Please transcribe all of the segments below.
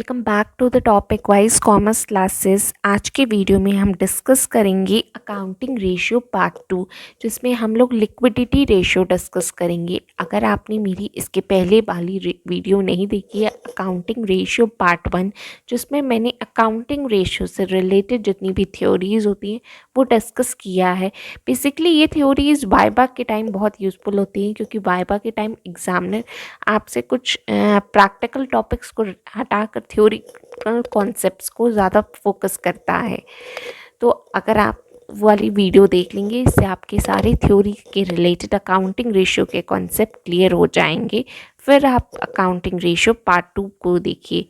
Welcome back to the topic wise commerce classes. आज के video में हम डिस्कस करेंगे अकाउंटिंग रेशियो पार्ट 2, जिसमें हम लोग लिक्विडिटी रेशियो डिस्कस करेंगे। अगर आपने मेरी इसके पहले वाली वीडियो नहीं देखी है, अकाउंटिंग रेशियो पार्ट 1, जिसमें मैंने अकाउंटिंग रेशियो से रिलेटेड जितनी भी थ्योरीज होती हैं वो डिस्कस किया है। बेसिकली ये थ्योरीज वाइवा के टाइम बहुत यूज़फुल होती हैं, क्योंकि वाइवा के टाइम एग्जामिनर आपसे कुछ प्रैक्टिकल टॉपिक्स को हटाकर थ्योरिकल कॉन्सेप्ट्स को ज़्यादा फोकस करता है। तो अगर आप वो वाली वीडियो देख लेंगे, इससे आपके सारे थ्योरी के रिलेटेड अकाउंटिंग रेशियो के कॉन्सेप्ट क्लियर हो जाएंगे। फिर आप अकाउंटिंग रेशियो पार्ट 2 को देखिए।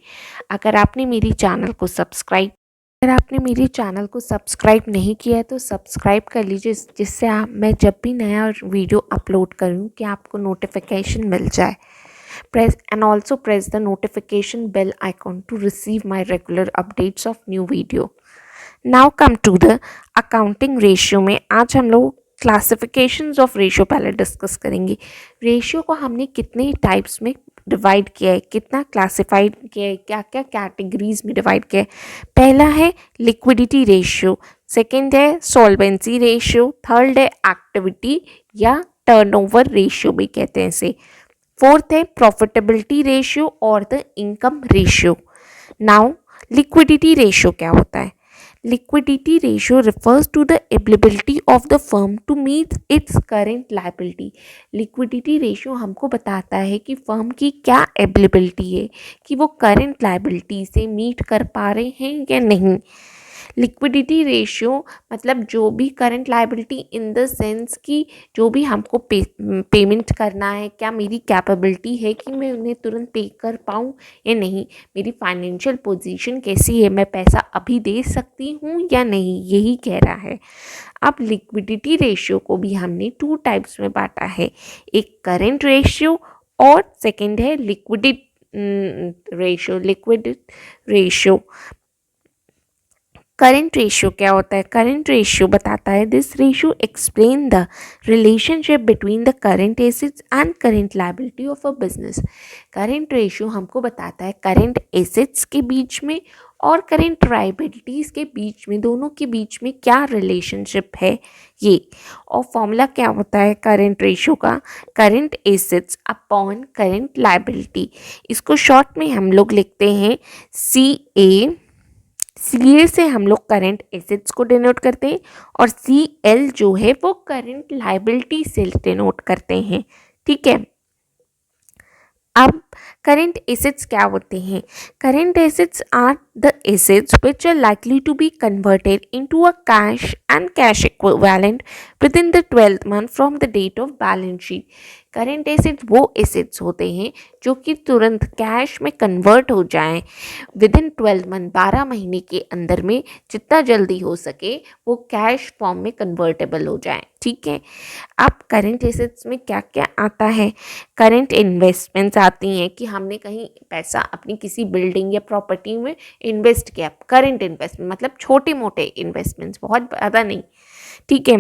अगर आपने मेरी चैनल को सब्सक्राइब नहीं किया है तो सब्सक्राइब कर लीजिए, जिससे मैं जब भी नया वीडियो अपलोड करूँ कि आपको नोटिफिकेशन मिल जाए। Also press the notification bell icon to receive my regular updates of new video. Now come to the accounting ratio में आज हम लोग क्लासिफिकेशंस ऑफ रेशियो पहले डिस्कस करेंगे। रेशियो को हमने कितने टाइप्स में डिवाइड किया है, कितना क्लासिफाइड किया है, क्या क्या कैटेगरीज में डिवाइड किया है। पहला है लिक्विडिटी रेशियो, सेकंड है सॉल्वेंसी रेशियो, थर्ड है एक्टिविटी या टर्नओवर रेशियो भी कहते हैं इसे, फोर्थ है प्रॉफिटेबिलिटी रेशियो और the income ratio. Now liquidity ratio क्या होता है? Liquidity ratio refers to the ability of the firm to meet its current liability. Liquidity ratio हमको बताता है कि फर्म की क्या एबिलिटी है, कि वो करेंट लायबिलिटी से मीट कर पा रहे हैं या नहीं। लिक्विडिटी रेशियो मतलब जो भी current liability in the sense कि जो भी हमको पेमेंट करना है, क्या मेरी कैपेबिलिटी है कि मैं उन्हें तुरंत पे कर पाऊँ या नहीं, मेरी फाइनेंशियल पोजीशन कैसी है, मैं पैसा अभी दे सकती हूँ या नहीं, यही कह रहा है। अब लिक्विडिटी रेशियो को भी हमने 2 टाइप्स में बांटा है, एक करेंट रेशियो और सेकेंड है लिक्विड रेशियो। करंट रेशियो क्या होता है? करंट रेशियो बताता है this ratio explain the relationship between the current assets and current liability of a business. Current ratio हमको बताता है करंट एसेट्स के बीच में और करंट लायबिलिटीज़ के बीच में, दोनों के बीच में क्या रिलेशनशिप है ये। और फॉर्मूला क्या होता है करंट रेशियो का? Current assets upon current liability. इसको शॉर्ट में हम लोग लिखते हैं CA से हम लोग करंट एसेट्स को डिनोट करते हैं और CL जो है वो करंट लायबिलिटी से डिनोट करते हैं। ठीक है, अब करंट एसेट्स क्या होते हैं? Current assets are the assets which are likely to be converted into a cash and cash equivalent within the 12th month from the date of balance sheet. Current assets वो assets होते हैं जो कि तुरंत cash में convert हो जाएं with in 12 month, 12 महीने के अंदर में, जितना जल्दी हो सके वो कैश फॉर्म में कन्वर्टेबल हो जाएं। ठीक है, अब करंट एसेट्स में क्या क्या आता है? करंट इन्वेस्टमेंट्स आती हैं कि हमने कहीं पैसा अपनी किसी बिल्डिंग या प्रॉपर्टी में इन्वेस्ट किया। करंट इन्वेस्टमेंट मतलब छोटे मोटे इन्वेस्टमेंट्स, बहुत ज़्यादा नहीं। ठीक है,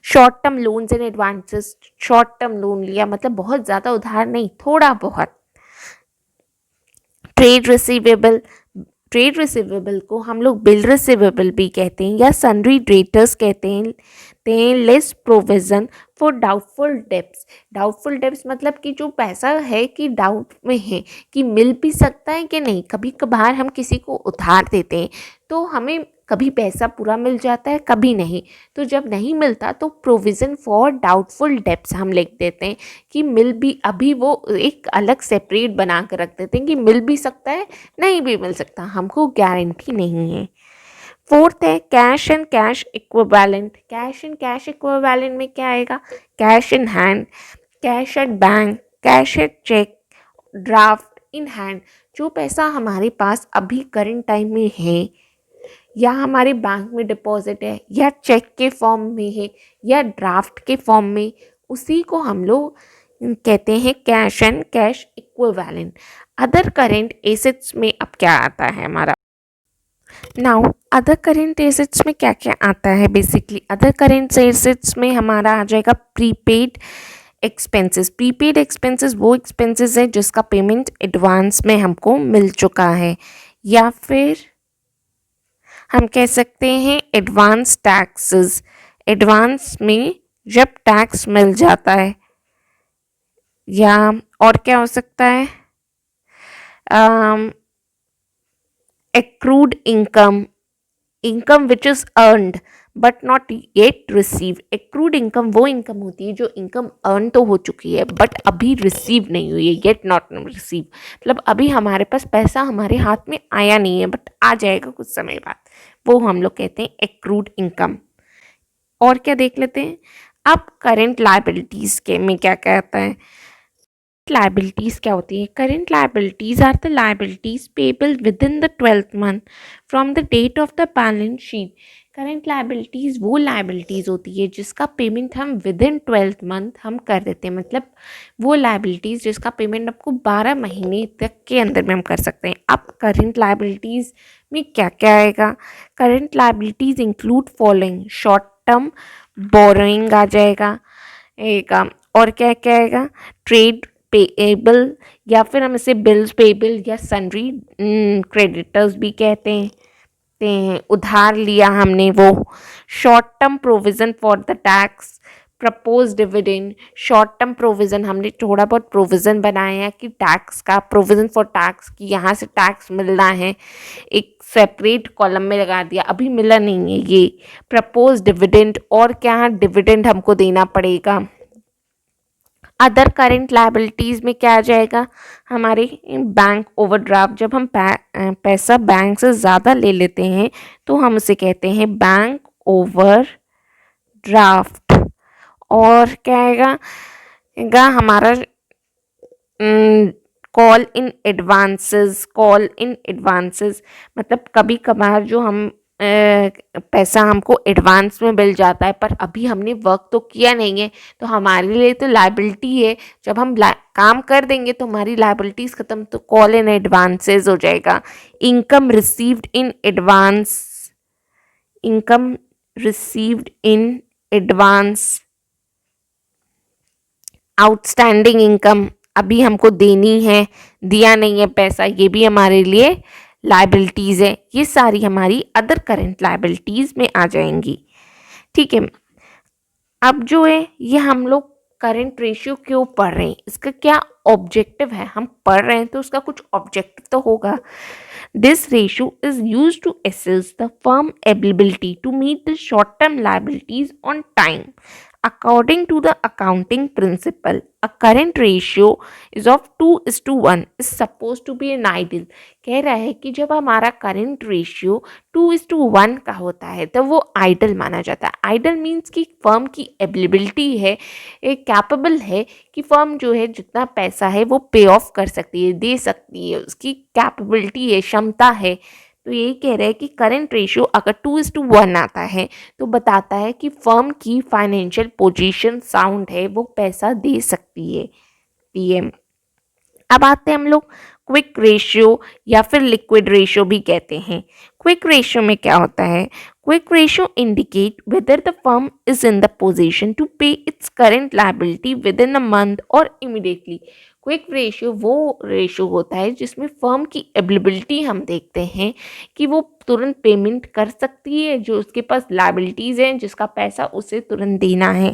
short term loans and advances, short term loan लिया मतलब बहुत ज़्यादा उधार नहीं, थोड़ा बहुत। ट्रेड रिसीवेबल को हम लोग बिल रिसीवेबल भी कहते हैं या सन्ड्री डेटर्स कहते हैं। Less provision for doubtful debts मतलब कि जो पैसा है कि डाउट में है कि मिल भी सकता है कि नहीं। कभी कभार हम किसी को उधार देते हैं तो हमें कभी पैसा पूरा मिल जाता है, कभी नहीं। तो जब नहीं मिलता तो प्रोविज़न फॉर डाउटफुल डेब्ट्स हम लिख देते हैं कि मिल भी, अभी वो एक अलग सेपरेट बना कर रख देते हैं कि मिल भी सकता है, नहीं भी मिल सकता, हमको गारंटी नहीं है। फोर्थ है cash and cash equivalent. Cash and cash equivalent में क्या आएगा? Cash in hand, cash at bank, cash at cheque, draft in hand. जो पैसा हमारे पास अभी करंट टाइम में है या हमारे बैंक में डिपॉजिट है या चेक के फॉर्म में है या ड्राफ्ट के फॉर्म में, उसी को हम लोग कहते हैं cash and cash equivalent. Other current assets में अब क्या आता है हमारा? नाउ अदर करेंट एसेट्स में क्या क्या आता है? बेसिकली अदर करेंट एसेट्स में हमारा आ जाएगा प्रीपेड एक्सपेंसेस। प्रीपेड एक्सपेंसेस वो एक्सपेंसेस है जिसका पेमेंट एडवांस में हमको मिल चुका है या फिर हम कह सकते हैं एडवांस टैक्सेस, एडवांस में जब टैक्स मिल जाता है। या और क्या हो सकता है, accrued income, income which is earned but not yet receive. Accrued income वो इनकम होती है जो इनकम अर्न तो हो चुकी है बट अभी रिसीव नहीं हुई है, येट नॉट रिसीव, मतलब अभी हमारे पास पैसा हमारे हाथ में आया नहीं है बट आ जाएगा कुछ समय बाद, वो हम लोग कहते हैं एक्रूड इनकम। और क्या देख लेते हैं अब करेंट लायबिलिटीज के में क्या कहता है। लायबिलिटीज क्या होती है, current liabilities are the liabilities payable within the 12th month from the date of the balance sheet. Current liabilities वो लायबिलिटीज होती है जिसका पेमेंट हम विद इन 12th मंथ हम कर देते हैं, मतलब वो लायबिलिटीज जिसका पेमेंट आपको 12 महीने तक के अंदर में हम कर सकते हैं। अब करेंट लायबिलिटीज में क्या क्या आएगा, current liabilities include following, short term borrowing आ जाएगा एक, और क्या क्या आएगा, ट्रेड पेएबल, या फिर हम इसे बिल्स पेएबल या सन्ड्री क्रेडिटर्स भी कहते हैं, उधार लिया हमने वो। Short term provision for the tax, propose dividend, short term provision हमने थोड़ा बहुत प्रोविज़न बनाया है कि टैक्स का प्रोविज़न फॉर टैक्स की यहाँ से टैक्स मिलना है, एक सेपरेट कॉलम में लगा दिया, अभी मिला नहीं है ये प्रपोज डिविडेंड, और क्या डिविडेंड हमको देना पड़ेगा। अदर करेंट लायबिलिटीज़ में क्या आ जाएगा, हमारे बैंक ओवरड्राफ्ट, जब हम पैसा बैंक से ज़्यादा ले लेते हैं तो हम उसे कहते हैं बैंक ओवरड्राफ्ट। और क्या आएगा हमारा call in advances, call in advances मतलब कभी कभार जो हम पैसा हमको एडवांस में मिल जाता है पर अभी हमने वर्क तो किया नहीं है तो हमारे लिए तो लायबिलिटी है, जब हम काम कर देंगे तो हमारी लायबिलिटीज़ ख़त्म, तो कॉल इन एडवांसेस हो जाएगा। Income received in advance, income received in advance, outstanding income अभी हमको देनी है, दिया नहीं है पैसा, ये भी हमारे लिए लायबिलिटीज़ है। ये सारी हमारी अदर करेंट लायबिलिटीज़ में आ जाएंगी। ठीक है, अब जो है ये हम लोग करेंट रेशियो क्यों पढ़ रहे हैं, इसका क्या ऑब्जेक्टिव है, हम पढ़ रहे हैं तो उसका कुछ ऑब्जेक्टिव तो होगा। This ratio is used to assess the firm ability to meet the short-term liabilities on time. According to the accounting principle, a current ratio is of 2:1 is supposed to be an ideal. कह रहा है कि जब हमारा current ratio 2:1 का होता है तो वो आइडल माना जाता है। आइडल मीन्स कि फर्म की एबिलिटी है, एक कैपेबल है कि फर्म जो है जितना पैसा है वो पे ऑफ कर सकती है, दे सकती है, उसकी कैपेबिलिटी है, क्षमता है। तो यही कह रहे हैं कि करंट रेशियो अगर 2:1 आता है तो बताता है कि फर्म की फाइनेंशियल पोजीशन साउंड है, वो पैसा दे सकती है। पीएम अब आते हैं हम लोग क्विक रेशियो या फिर लिक्विड रेशियो भी कहते हैं। क्विक रेशियो में क्या होता है, quick ratio indicate whether the firm is in the position to pay its current liability with in a month और इमीडिएटली। क्विक रेशियो वो रेशियो होता है जिसमें फर्म की एबिलिटी हम देखते हैं कि वो तुरंत पेमेंट कर सकती है, जो उसके पास लायबिलिटीज़ हैं जिसका पैसा उसे तुरंत देना है।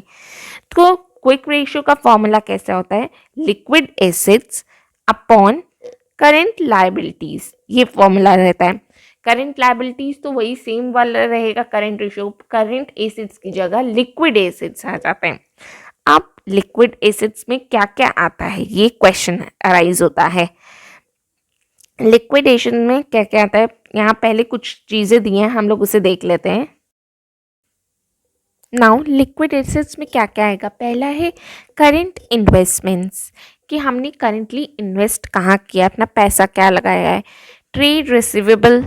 तो क्विक रेशियो का फॉर्मूला कैसा होता है, liquid assets upon current liabilities, ये फॉर्मूला रहता है। करेंट लायबिलिटीज़ तो वही सेम वाला रहेगा करेंट रेशियो, करेंट एसेट्स की जगह लिक्विड एसेट्स आ जाते हैं। अब लिक्विड एसेट्स में क्या क्या आता है, ये क्वेश्चन अराइज होता है। लिक्विडेशन में क्या क्या आता है, यहाँ पहले कुछ चीज़ें दी हैं, हम लोग उसे देख लेते हैं। नाउ लिक्विड एसेट्स में क्या क्या आएगा, पहला है करेंट इन्वेस्टमेंट्स, कि हमने करेंटली इन्वेस्ट कहाँ किया, अपना पैसा क्या लगाया है। ट्रेड रिसीवेबल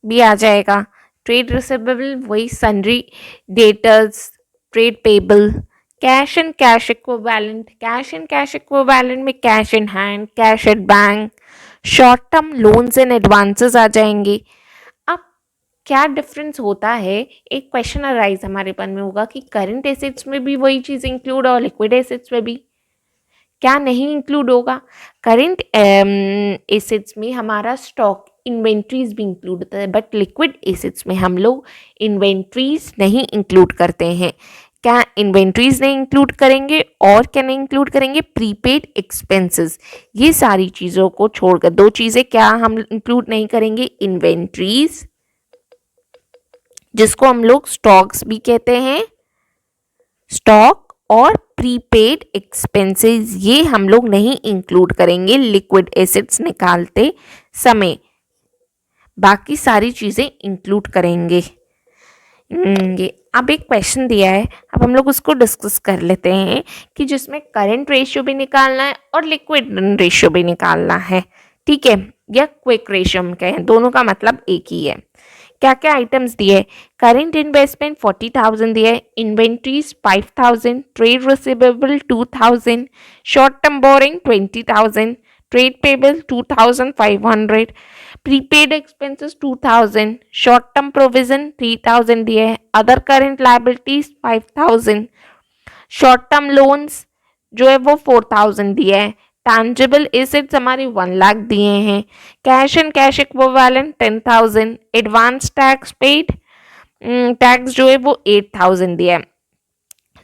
भी आ जाएगा, ट्रेड रिसीवेबल वही sundry debtors, trade payable, cash and cash equivalent, cash and cash equivalent में cash in hand, cash at bank, short term loans and advances आ जाएंगे। अब क्या डिफरेंस होता है, एक क्वेश्चन अराइज हमारे मन में होगा कि करंट एसेट्स में भी वही चीज़ इंक्लूड और लिक्विड एसेट्स में भी क्या नहीं इंक्लूड होगा। करंट एसेट्स में हमारा स्टॉक इन्वेंट्रीज भी इंक्लूड होता है, बट लिक्विड एसेट्स में हम लोग इन्वेंट्रीज नहीं इंक्लूड करते हैं। क्या इन्वेंट्रीज नहीं इंक्लूड करेंगे और क्या नहीं इंक्लूड करेंगे? Prepaid expenses. ये सारी चीज़ों को छोड़कर दो चीज़ें क्या हम इंक्लूड नहीं करेंगे? इन्वेंट्रीज, जिसको हम लोग स्टॉक्स भी कहते हैं, स्टॉक, और प्रीपेड एक्सपेंसेस, ये हम लोग नहीं इंक्लूड करेंगे लिक्विड एसेट्स निकालते समय। बाकी सारी चीज़ें इंक्लूड करेंगे। अब एक क्वेश्चन दिया है, अब हम लोग उसको डिस्कस कर लेते हैं कि जिसमें करंट रेशियो भी निकालना है और लिक्विड रेशियो भी निकालना है, ठीक है, या क्विक रेशियो हम कहें, दोनों का मतलब एक ही है। क्या क्या आइटम्स दिए? करेंट इन्वेस्टमेंट 40,000 दिए, inventories 5,000, trade receivable 2,000, short term borrowing 20,000, trade payable 2,500, prepaid expenses 2,000, short term provision 3,000 दिए है, other current liabilities 5,000, short term loans जो है वो 4,000 दिए है, टैंजिबल एसेट्स हमारे 1 लाख दिए हैं, cash and cash equivalent 10,000, advance tax paid, tax जो है वो 8,000 दिया है।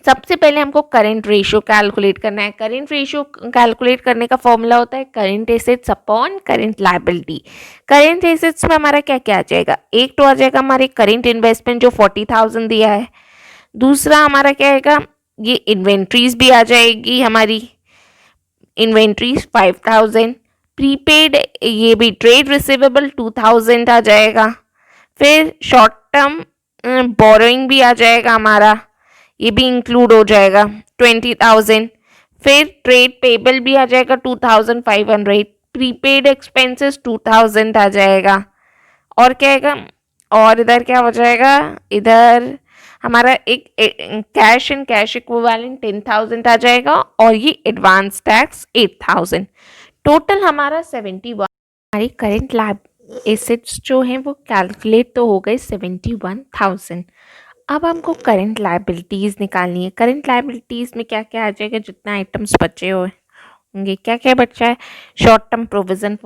सबसे पहले हमको करंट रेशियो कैलकुलेट करना है। करंट रेशियो कैलकुलेट करने का फॉर्मूला होता है current assets upon current liability. Current assets में हमारा क्या क्या आ जाएगा? एक तो आ जाएगा हमारे करंट इन्वेस्टमेंट जो 40,000 दिया है, दूसरा हमारा क्या आएगा, ये इन्वेंट्रीज भी आ जाएगी हमारी, इन्वेंट्रीज 5,000, प्रीपेड ये भी ट्रेड रिसीवेबल 2,000 आ जाएगा, फिर शॉर्ट टर्म बोरोइंग भी आ जाएगा हमारा, ये भी इंक्लूड हो जाएगा 20,000, फिर ट्रेड पेबल भी आ जाएगा 2,500, प्रीपेड एक्सपेंसेस 2,000 आ जाएगा, और क्या आएगा, और इधर क्या हो जाएगा, इधर हमारा एक कैश एंड कैश इक्विवेलेंट 10,000 आ जाएगा, और ये एडवांस टैक्स 8,000। टोटल हमारा 71। हमारी करेंट एसेट्स जो हैं वो कैलकुलेट तो हो गए 71,000। अब हमको करंट लायबिलिटीज़ निकालनी है। करंट लायबिलिटीज़ में क्या क्या आ जाएगा, जितना आइटम्स बचे हुए होंगे, क्या क्या बचा है, short term provision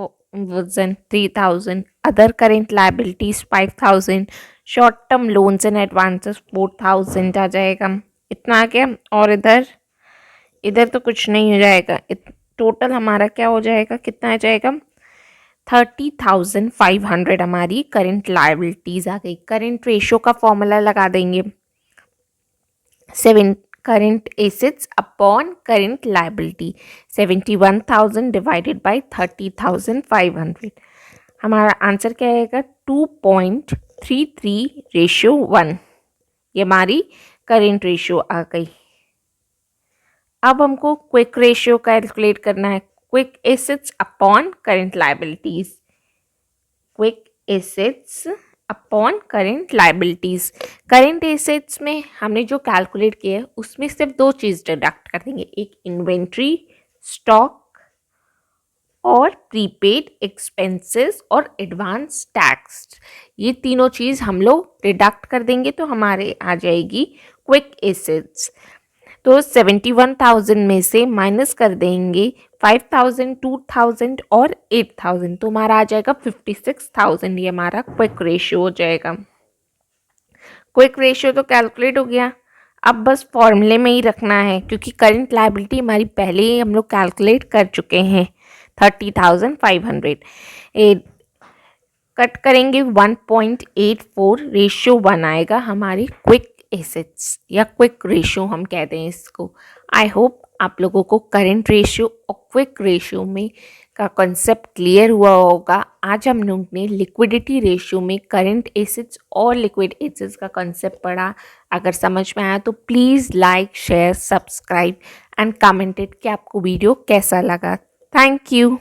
3,000, other current liabilities 5,000, short term loans and advances 4,000 आ जाएगा, इतना आ गया, और इधर इधर तो कुछ नहीं हो जाएगा। टोटल हमारा क्या हो जाएगा, कितना आ जाएगा, 30,500 हमारी करंट लायबिलिटीज़ आ गई। करंट रेशियो का फॉर्मूला लगा देंगे, 7 current assets upon current liability, 71,000 divided by 30,500। हमारा आंसर क्या आएगा, 2.33:1। ये हमारी करंट रेशियो आ गई। अब हमको क्विक रेशियो कैलकुलेट करना है। Quick assets upon current liabilities, quick assets upon current liabilities. Current assets में हमने जो कैलकुलेट किया है उसमें सिर्फ दो चीज़ डिडक्ट कर देंगे, एक इन्वेंट्री स्टॉक और प्रीपेड एक्सपेंसेस और एडवांस टैक्स, ये तीनों चीज़ हम लोग डिडक्ट कर देंगे तो हमारे आ जाएगी क्विक एसेट्स। तो 71,000 में से माइनस कर देंगे 5,000, 2,000 और 8,000, तो हमारा आ जाएगा 56,000। ये हमारा क्विक रेशियो हो जाएगा। क्विक रेशियो तो कैलकुलेट हो गया, अब बस फॉर्मूले में ही रखना है क्योंकि करंट लायबिलिटी हमारी पहले ही हम लोग कैलकुलेट कर चुके हैं 30,500। कट करेंगे 1.84, रेशियो 1 आएगा हमारी क्विक एसेट्स या क्विक रेशियो हम कहते हैं इसको। आई होप आप लोगों को करंट रेशियो और क्विक रेशियो में का कॉन्सेप्ट क्लियर हुआ होगा। आज हम लोग ने लिक्विडिटी रेशियो में करंट एसेट्स और लिक्विड एसेट्स का कॉन्सेप्ट पढ़ा। अगर समझ में आया तो please like, share, subscribe and commented कि आपको वीडियो कैसा लगा। Thank you.